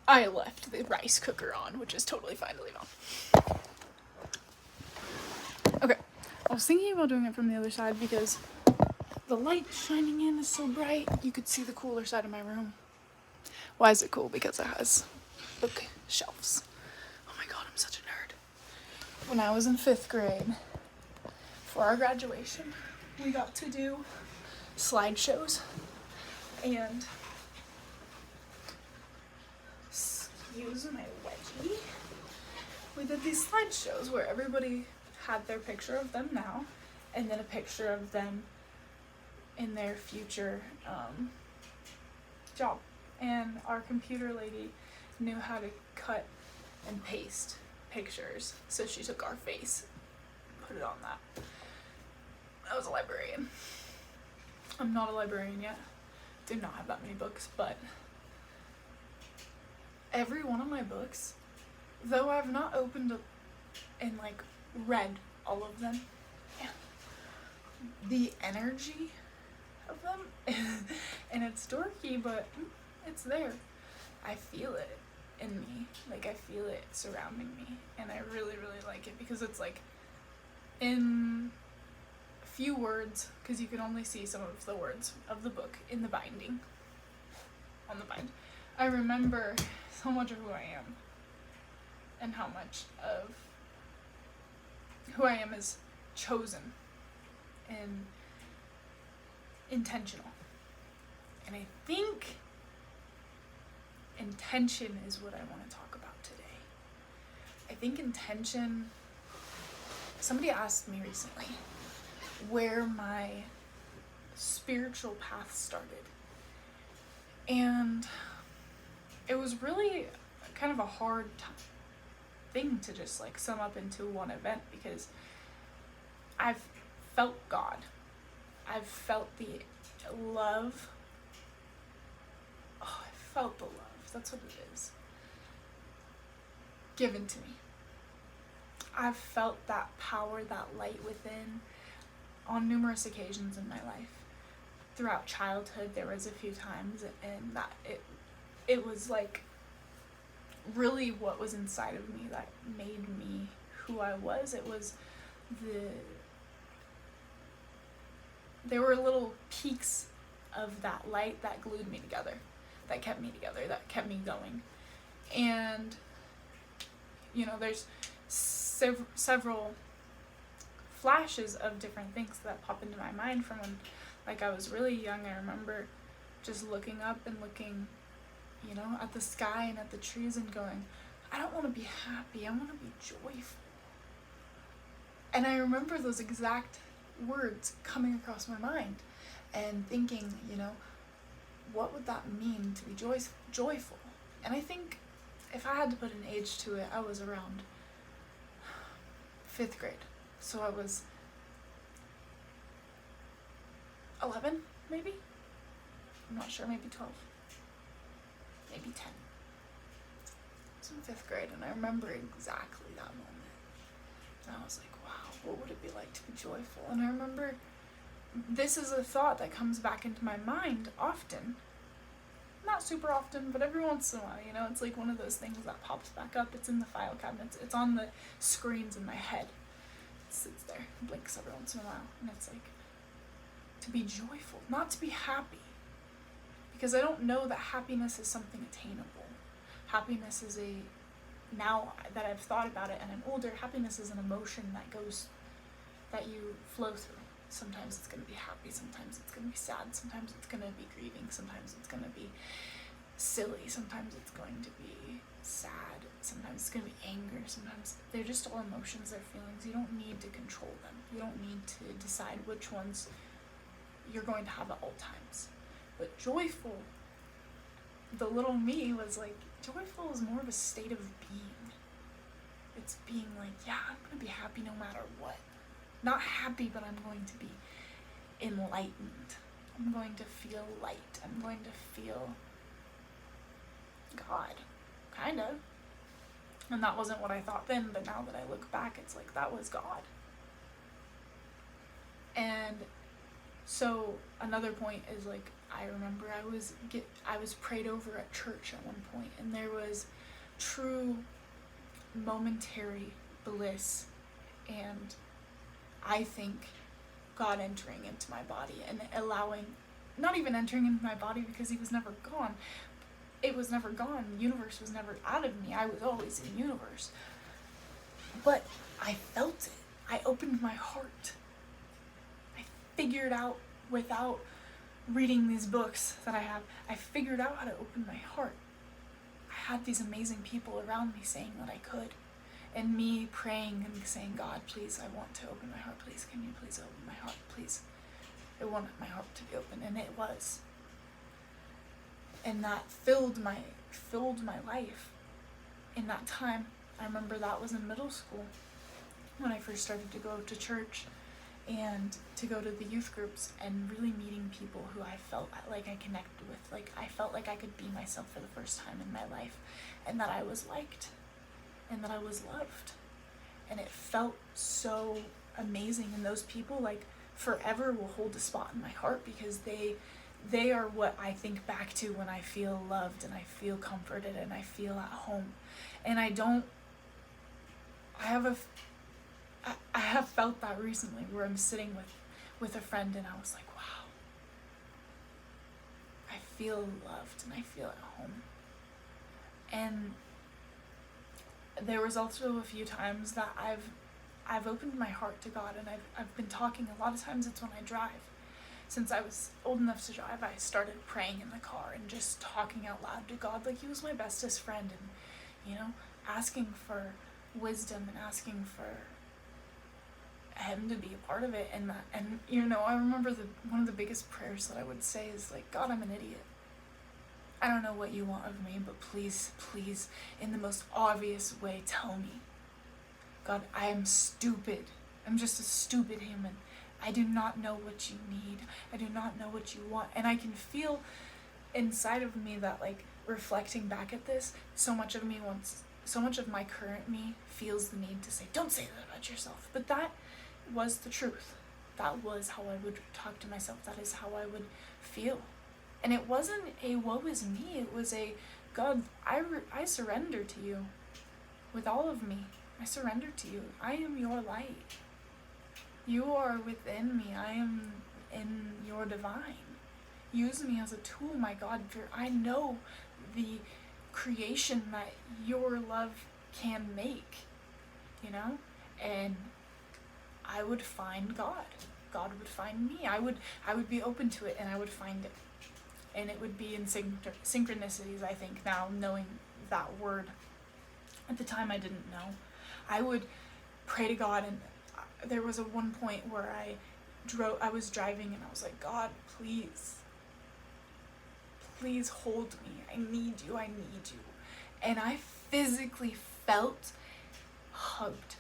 I left the rice cooker on, which is totally fine to leave on. Okay, I was thinking about doing it from the other side because the light shining in is so bright, you could see the cooler side of my room. Why is it cool? Because it has bookshelves. Oh my god, I'm such a nerd. When I was in 5th grade, for our graduation, we got to do slideshows, and excuse my wedgie, we did these slideshows where everybody had their picture of them now and then a picture of them in their future job. And our computer lady knew how to cut and paste pictures, so she took our face, put it on that. I was a librarian. I'm not a librarian yet. Did not have that many books, but every one of my books, though I've not opened up and like read all of them, the energy of them, and it's dorky, but it's there. I feel it in me, like I feel it surrounding me, and I really, really like it because it's like in few words, because you can only see some of the words of the book in the binding, on the bind. I remember so much of who I am and how much of who I am is chosen and intentional. And I think intention is what I want to talk about today. I think intention, somebody asked me recently where my spiritual path started. And it was really kind of a hard thing to just like sum up into one event, because I've felt God. I've felt the love. Oh, I felt the love. That's what it is. Given to me. I've felt that power, that light within on numerous occasions in my life. Throughout childhood, there was a few times, and that it was like really what was inside of me that made me who I was. It was there were little peaks of that light that glued me together, that kept me together, that kept me going. And you know, there's several flashes of different things that pop into my mind from when like I was really young. I remember just looking up and looking, you know, at the sky and at the trees and going, I don't want to be happy, I want to be joyful. And I remember those exact words coming across my mind and thinking, you know, what would that mean to be joyful? And I think if I had to put an age to it, I was around 5th grade. So I was 11, maybe? I'm not sure, maybe 12. Maybe 10. I was in 5th grade, and I remember exactly that moment. And I was like, wow, what would it be like to be joyful? And I remember this is a thought that comes back into my mind often. Not super often, but every once in a while, you know, it's like one of those things that pops back up. It's in the file cabinets. It's on the screens in my head. It sits there, blinks every once in a while, and it's like, to be joyful, not to be happy. Because I don't know that happiness is something attainable. Happiness is now that I've thought about it and I'm older, happiness is an emotion that you flow through. Sometimes it's going to be happy, sometimes it's going to be sad, sometimes it's going to be grieving, sometimes it's going to be silly, sometimes it's going to be sad, sometimes it's going to be anger, sometimes they're just all emotions, they're feelings. You don't need to control them. You don't need to decide which ones you're going to have at all times. But joyful, the little me was like, joyful is more of a state of being. It's being like, yeah, I'm going to be happy no matter what. Not happy, but I'm going to be enlightened. I'm going to feel light. I'm going to feel God, kind of. And that wasn't what I thought then, but now that I look back, it's like that was God. And So another point is like, I remember I was prayed over at church at one point, and there was true momentary bliss, and I think God entering into my body and allowing, not even entering into my body because he was never gone. It was never gone. The universe was never out of me. I was always in the universe. But I felt it. I opened my heart. I figured out, without reading these books that I figured out how to open my heart. I had these amazing people around me saying that I could. And me praying and saying, God, please, I want to open my heart. Please, can you please open my heart? Please. I wanted my heart to be open, and it was. And that filled my life. In that time, I remember that was in middle school when I first started to go to church and to go to the youth groups and really meeting people who I felt like I connected with. Like, I felt like I could be myself for the first time in my life, and that I was liked and that I was loved. And it felt so amazing, and those people like forever will hold a spot in my heart because they are what I think back to when I feel loved and I feel comforted and I feel at home. And I have felt that recently where I'm sitting with a friend and I was like, wow, I feel loved and I feel at home. And there was also a few times that I've opened my heart to God, and I've been talking. A lot of times it's when I drive. Since I was old enough to drive, I started praying in the car and just talking out loud to God like he was my bestest friend, and asking for wisdom and asking for him to be a part of it. And I remember one of the biggest prayers that I would say is like, God, I'm an idiot. I don't know what you want of me, but please, please, in the most obvious way, tell me. God, I am stupid. I'm just a stupid human. I do not know what you need. I do not know what you want. And I can feel inside of me that, like, reflecting back at this, so much of my current me feels the need to say, don't say that about yourself. But that was the truth. That was how I would talk to myself. That is how I would feel. And it wasn't a woe is me. It was a, God, I surrender to you with all of me. I surrender to you. I am your light. You are within me. I am in your divine. Use me as a tool, my God, for I know the creation that your love can make, and I would find God. God would find me. I would be open to it, and I would find it. And it would be in synchronicities, I think, now knowing that word. At the time, I didn't know. I would pray to God, and there was one point where I was driving, and I was like, God, please hold me. I need you. And I physically felt hugged.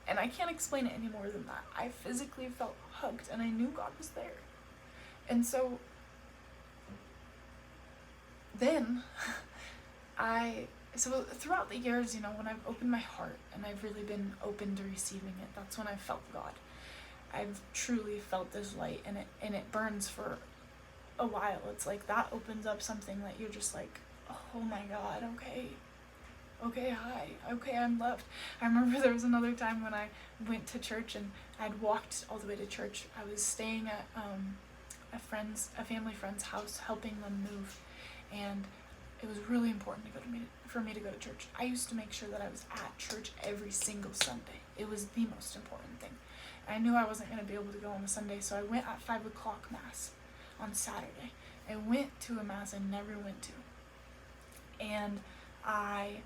And I can't explain it any more than that. I physically felt hugged, and I knew God was there. And so then so throughout the years, when I've opened my heart and I've really been open to receiving it, that's when I felt God. I've truly felt this light, and it burns for a while. It's like that opens up something that you're just like, oh my God, okay, hi, okay, I'm loved. I remember there was another time when I went to church and I'd walked all the way to church. I was staying at a family friend's house, helping them move, and it was really important for me to go to church. I used to make sure that I was at church every single Sunday. It was the most important thing. I knew I wasn't going to be able to go on a Sunday, so I went at 5 o'clock Mass on Saturday. I went to a Mass I never went to. And I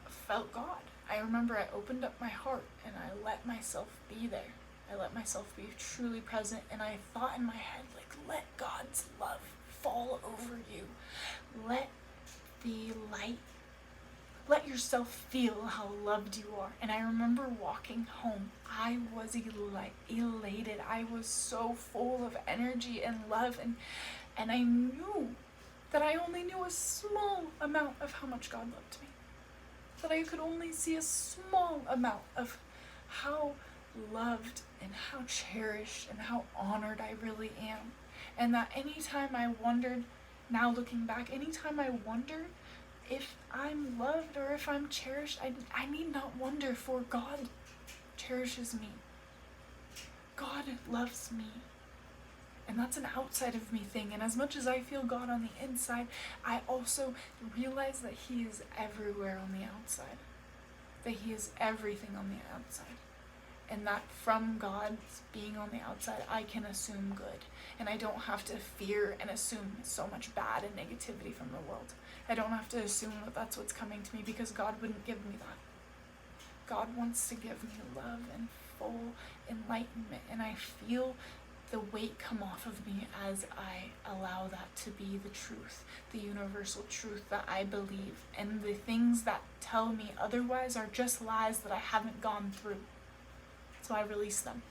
felt God. I remember I opened up my heart and I let myself be there. I let myself be truly present, and I thought in my head, like, let God's love fall over you. Let the light, let yourself feel how loved you are. And I remember walking home. I was elated. I was so full of energy and love, and I knew that I only knew a small amount of how much God loved me. That I could only see a small amount of how loved and how cherished and how honored I really am. And that anytime I wondered, now looking back, anytime I wonder if I'm loved or if I'm cherished, I need not wonder, for God cherishes me. God loves me. And that's an outside of me thing. And as much as I feel God on the inside, I also realize that He is everywhere on the outside. That He is everything on the outside. And that from God being on the outside, I can assume good. And I don't have to fear and assume so much bad and negativity from the world. I don't have to assume that that's what's coming to me, because God wouldn't give me that. God wants to give me love and full enlightenment. And I feel the weight come off of me as I allow that to be the truth, the universal truth that I believe. And the things that tell me otherwise are just lies that I haven't gone through. So I release them.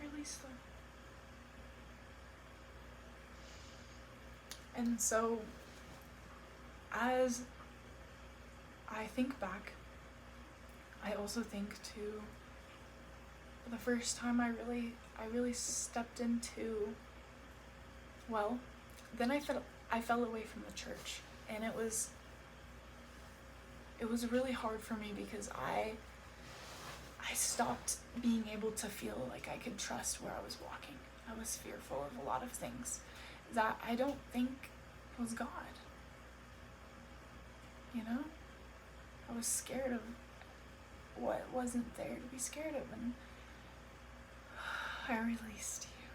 Release them. And so, as I think back, I also think to the first time I really stepped into, well, then I fell away from the church, and it was really hard for me, because I stopped being able to feel like I could trust where I was walking. I was fearful of a lot of things that I don't think was God. You know? I was scared of what wasn't there to be scared of, and I released you.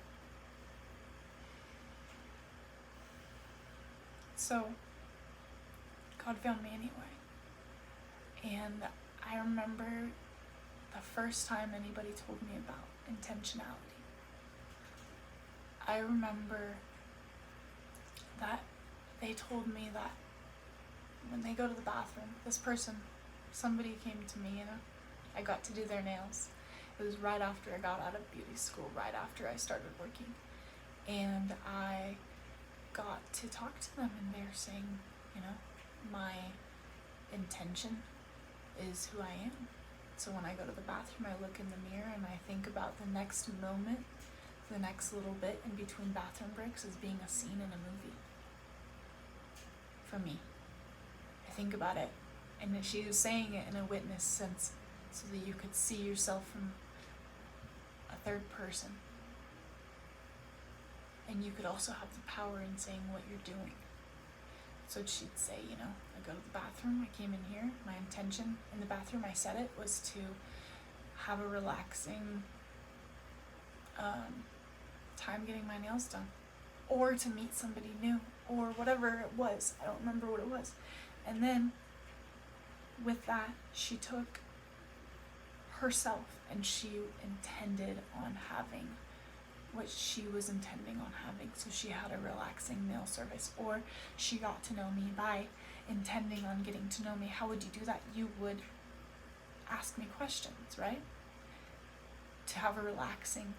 So, God found me anyway. And I remember the first time anybody told me about intentionality. I remember that they told me that when they go to the bathroom, somebody came to me, I got to do their nails. It was right after I got out of beauty school, right after I started working. And I got to talk to them, and they're saying, my intention is who I am. So when I go to the bathroom, I look in the mirror and I think about the next moment, the next little bit in between bathroom breaks as being a scene in a movie. For me. I think about it, and she was saying it in a witness sense, so that you could see yourself from a third person. And you could also have the power in saying what you're doing. So she'd say, I go to the bathroom, I came in here, my intention in the bathroom, I said it, was to have a relaxing time getting my nails done, or to meet somebody new, or whatever it was. I don't remember what it was. And then with that, she took herself and she intended on having what she was intending on having. So she had a relaxing nail service, or she got to know me by intending on getting to know me. How would you do that? You would ask me questions, right? To have a relaxing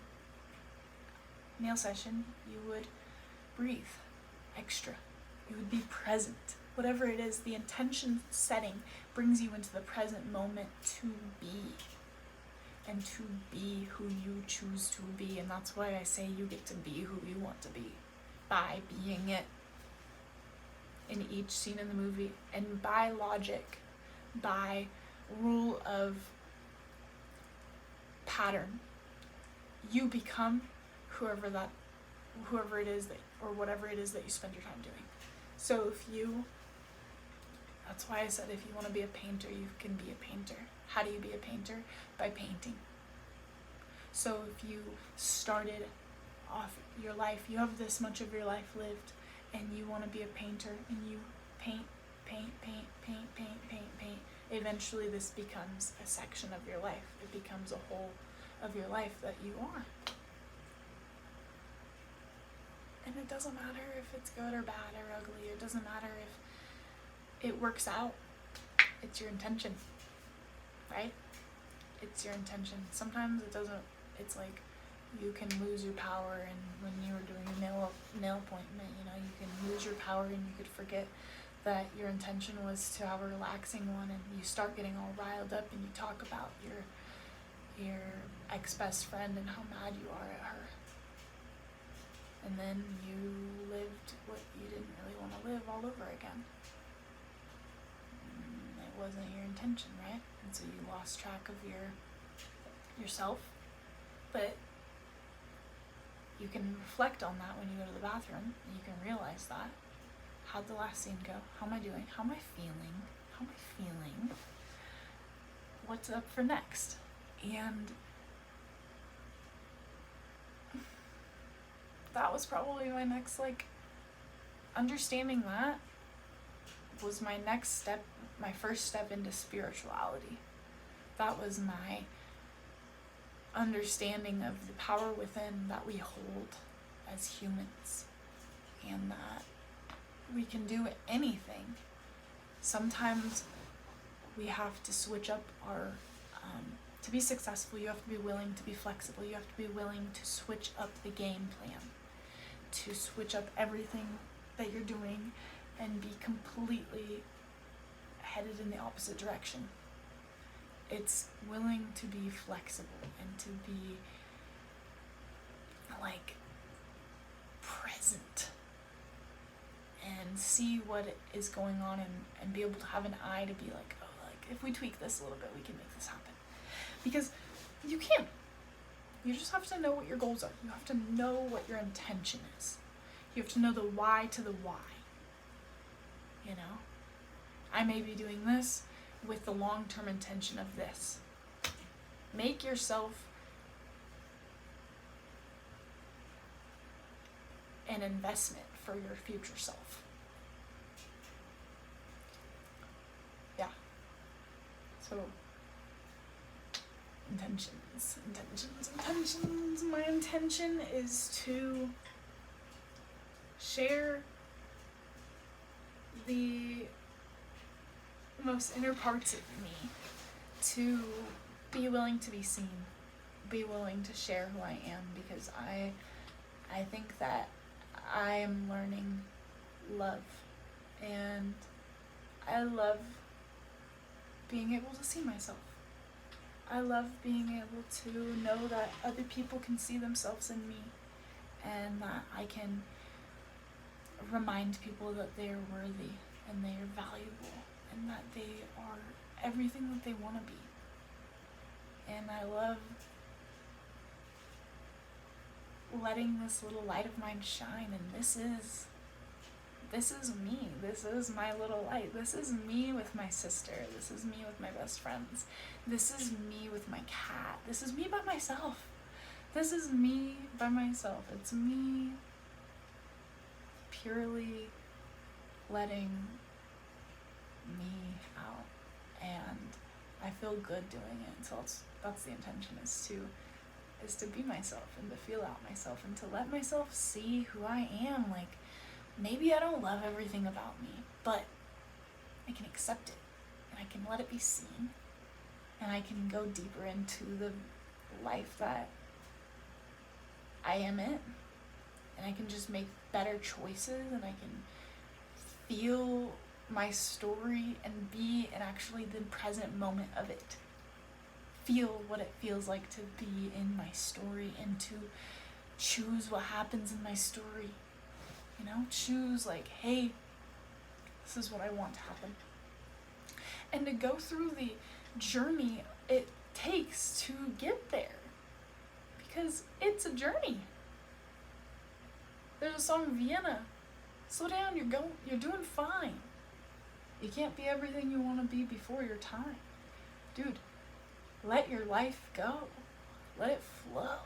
nail session, you would breathe extra. You would be present. Whatever it is, the intention setting brings you into the present moment to be. And to be who you choose to be. And that's why I say you get to be who you want to be. By being it. In each scene in the movie. And by logic. By rule of pattern. You become whoever it is that, or whatever it is that you spend your time doing. So that's why I said if you want to be a painter, you can be a painter. How do you be a painter? By painting. So if you started off your life, you have this much of your life lived, and you want to be a painter, and you paint, eventually this becomes a section of your life. It becomes a whole of your life that you are. And it doesn't matter if it's good or bad or ugly. It doesn't matter if it works out. It's your intention, right? It's your intention. Sometimes it doesn't, it's like you can lose your power, and when you were doing a nail appointment, you know, you can lose your power and you could forget that your intention was to have a relaxing one, and you start getting all riled up and you talk about your ex-best friend and how mad you are at her. And then you lived what you didn't really want to live all over again. It wasn't your intention, right? And so you lost track of yourself. But you can reflect on that when you go to the bathroom, and you can realize that. How'd the last scene go? How am I doing? How am I feeling? How am I feeling? What's up for next? And that was probably my next, understanding that was my next step, my first step into spirituality. That was my understanding of the power within that we hold as humans, and that we can do anything. Sometimes we have to switch up our, to be successful, you have to be willing to be flexible. You have to be willing to switch up the game plan, to switch up everything that you're doing and be completely headed in the opposite direction. It's willing to be flexible and to be present and see what is going on, and be able to have an eye to be if we tweak this a little bit, we can make this happen. Because you can. You just have to know what your goals are. You have to know what your intention is. You have to know the why to the why. You know? I may be doing this with the long-term intention of this. Make yourself an investment for your future self. Yeah. So, intentions. My intention is to share the most inner parts of me, to be willing to be seen, be willing to share who I am, because I think that I am learning love, and I love being able to see myself. I love being able to know that other people can see themselves in me, and that I can remind people that they are worthy and they are valuable and that they are everything that they want to be. And I love letting this little light of mine shine, and this is me. This is my little light. This is me with my sister. This is me with my best friends. This is me with my cat. This is me by myself. This is me by myself. It's me purely letting me out, and I feel good doing it. So that's the intention, is to be myself and to feel out myself and to let myself see who I am. Maybe I don't love everything about me, but I can accept it, and I can let it be seen, and I can go deeper into the life that I am in, and I can just make better choices, and I can feel my story and be in actually the present moment of it. Feel what it feels like to be in my story, and to choose what happens in my story. You know, choose hey, this is what I want to happen. And to go through the journey it takes to get there. Because it's a journey. There's a song, Vienna. Slow down, you're doing fine. You can't be everything you want to be before your time. Dude, let your life go. Let it flow.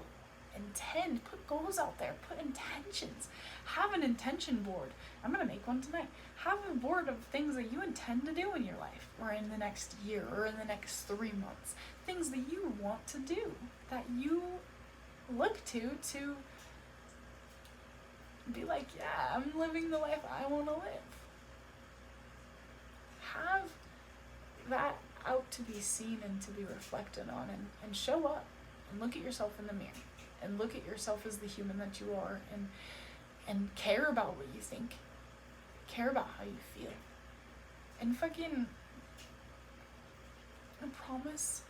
Intend, put goals out there, put intentions. Have an intention board. I'm going to make one tonight. Have a board of things that you intend to do in your life, or in the next year, or in the next 3 months. Things that you want to do, that you look to be yeah, I'm living the life I want to live. Have that out to be seen and to be reflected on, and show up and look at yourself in the mirror and look at yourself as the human that you are, and care about what you think, care about how you feel, and fucking, I promise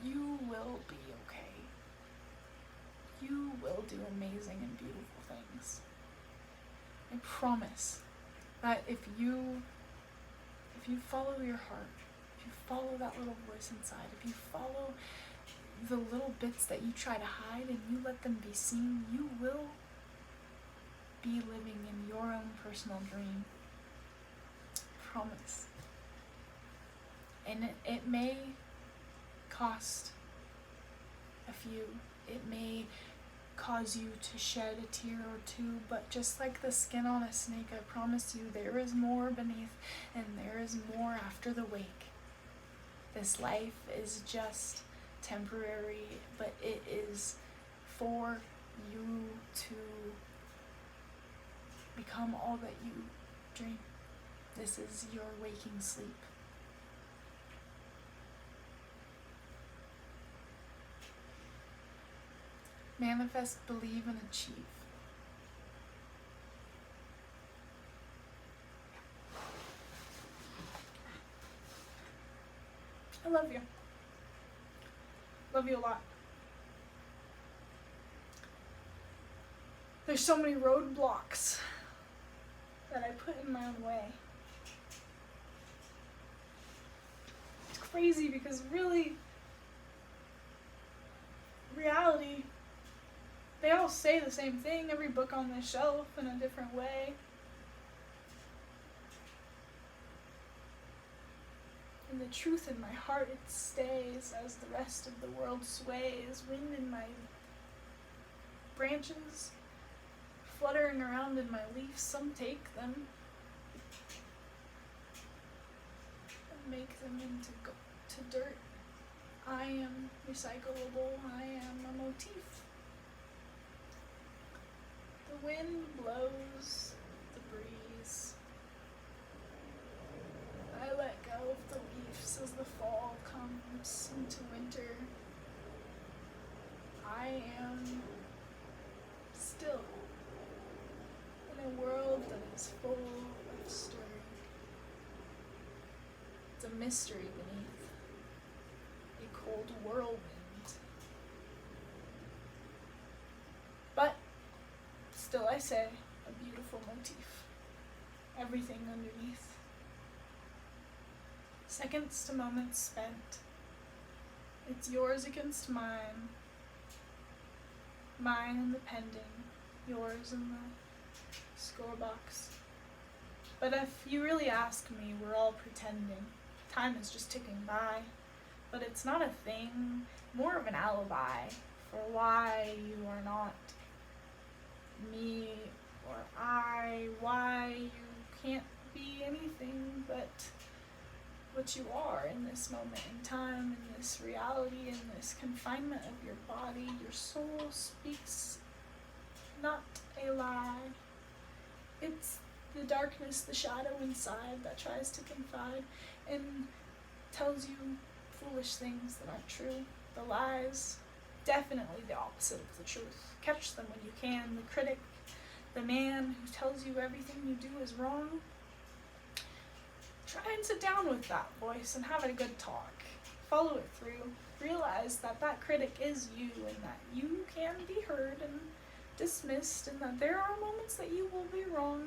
you will be okay. You will do amazing and beautiful things. I promise that if you follow your heart, if you follow that little voice inside, if you follow the little bits that you try to hide and you let them be seen, you will be living in your own personal dream. Promise. And it may cost a few. It may cause you to shed a tear or two, but just like the skin on a snake, I promise you there is more beneath, and there is more after the wake. This life is just temporary, but it is for you to become all that you dream. This is your waking sleep. Manifest, believe, and achieve. I love you. Love you a lot. There's so many roadblocks that I put in my own way. It's crazy because really, reality, they all say the same thing, every book on this shelf in a different way. And the truth in my heart, it stays as the rest of the world sways. Wind in my branches, fluttering around in my leaves, some take them and make them into dirt. I am recyclable, I am a motif. The wind blows the breeze. I let go of the leaves as the fall comes into winter. I am still in a world that is full of stirring. It's a mystery beneath a cold whirlwind. But still, I say, a beautiful motif. Everything underneath. Seconds to moments spent. It's yours against mine. Mine in the pending. Yours in the score box. But if you really ask me, we're all pretending. Time is just ticking by. But it's not a thing, more of an alibi for why you are not me or I, why you can't be anything but what you are in this moment in time, in this reality, in this confinement of your body. Your soul speaks not a lie. It's the darkness, the shadow inside that tries to confide and tells you foolish things that aren't true. The lies, definitely the opposite of the truth. Catch them when you can. The critic, the man who tells you everything you do is wrong. Try and sit down with that voice and have a good talk. Follow it through. Realize that that critic is you, and that you can be heard and dismissed, and that there are moments that you will be wrong.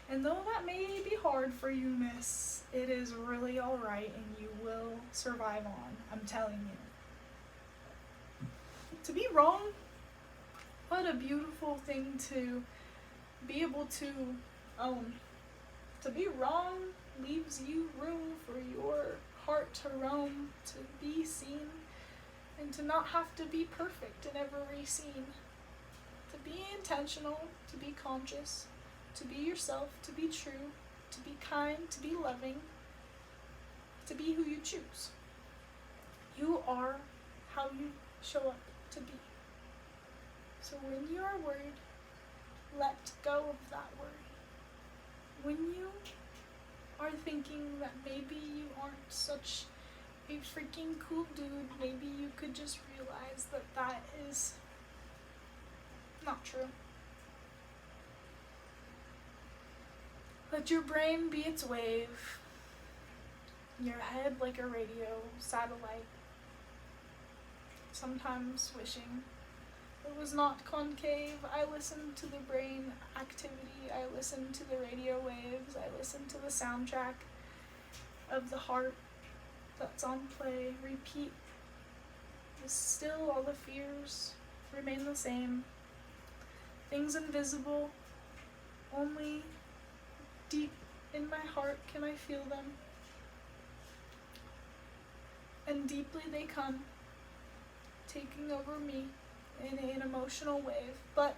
And though that may be hard for you, miss, it is really alright, and you will survive on. I'm telling you. To be wrong, what a beautiful thing to be able to own. To be wrong leaves you room for your heart to roam, to be seen, and to not have to be perfect in every scene. To be intentional, to be conscious, to be yourself, to be true, to be kind, to be loving, to be who you choose. You are how you show up to be. So when you are worried, let go of that worry. When you are thinking that maybe you aren't such a freaking cool dude, maybe you could just realize that that is not true. Let your brain be its wave, your head like a radio satellite, sometimes wishing it was not concave. I listen to the brain activity, I listen to the radio waves, I listen to the soundtrack of the heart that's on play, repeat. Still all the fears remain the same. Things invisible, only deep in my heart can I feel them. And deeply they come, taking over me in an emotional wave. But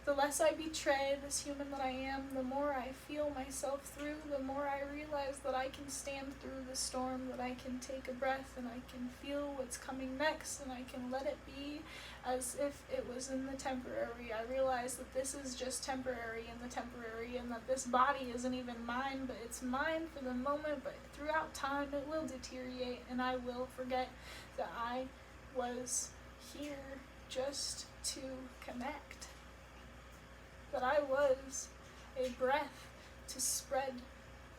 the less I betray this human that I am, the more I feel myself through, the more I realize that I can stand through the storm, that I can take a breath and I can feel what's coming next and I can let it be as if it was in the temporary. I realize that this is just temporary in the temporary and that this body isn't even mine, but it's mine for the moment, but throughout time it will deteriorate and I will forget that I was here just to connect. That I was a breath to spread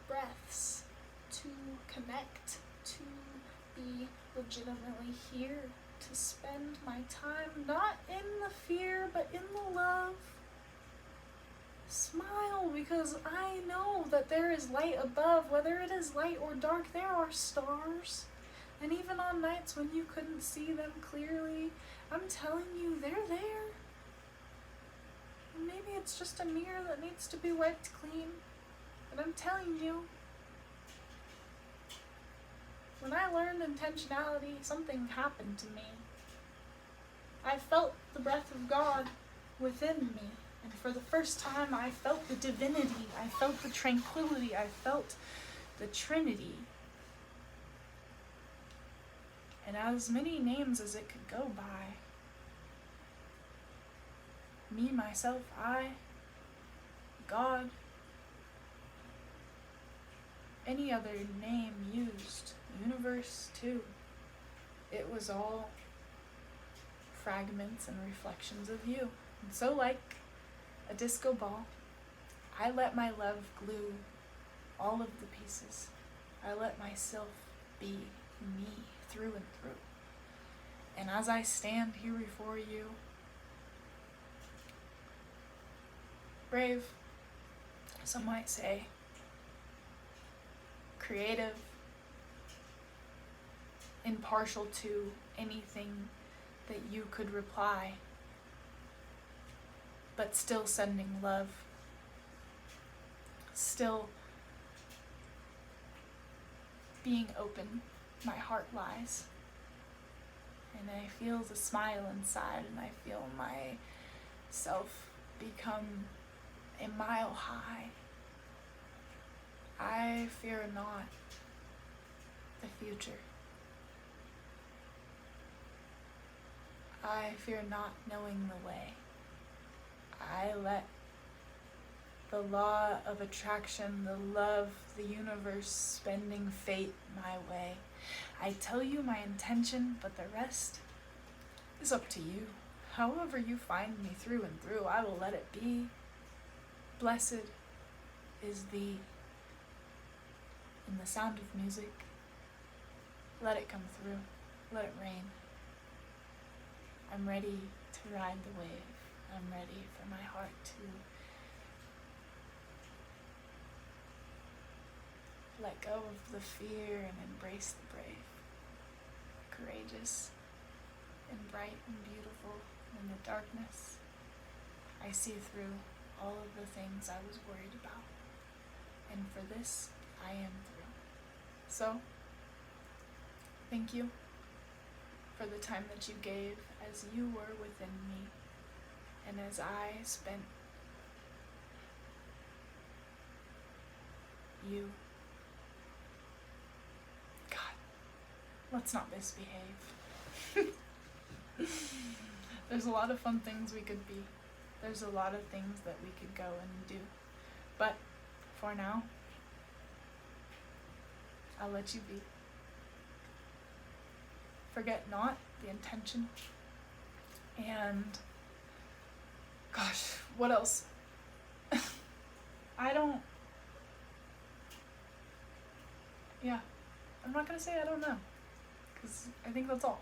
breaths, to connect, to be legitimately here, to spend my time not in the fear but in the love. Smile, because I know that there is light above. Whether it is light or dark, there are stars. And even on nights when you couldn't see them clearly, I'm telling you, they're there. Maybe it's just a mirror that needs to be wiped clean, but I'm telling you, when I learned intentionality, something happened to me. I felt the breath of God within me, and for the first time I felt the divinity, I felt the tranquility, I felt the Trinity. And as many names as it could go by, me, myself, I, God, any other name used, universe too, it was all fragments and reflections of you. And so like a disco ball, I let my love glue all of the pieces. I let myself be me through and through. And as I stand here before you, brave, some might say, creative, impartial to anything that you could reply, but still sending love, still being open, my heart lies. And I feel the smile inside, and I feel myself become a mile high. I fear not the future. I fear not knowing the way. I let the law of attraction, the love, the universe, spending fate my way. I tell you my intention, but the rest is up to you. However you find me through and through, I will let it be. Blessed is thee. In the sound of music, let it come through, let it rain. I'm ready to ride the wave. I'm ready for my heart to let go of the fear and embrace the brave, courageous and bright and beautiful in the darkness. I see through all of the things I was worried about, and for this I am through. So, thank you for the time that you gave as you were within me, and as I spent you. God, let's not misbehave. There's a lot of fun things we could be. There's a lot of things that we could go and do. But for now, I'll let you be. forget not, the intention. And gosh, what else? Yeah, I'm not gonna say I don't know, because I think that's all.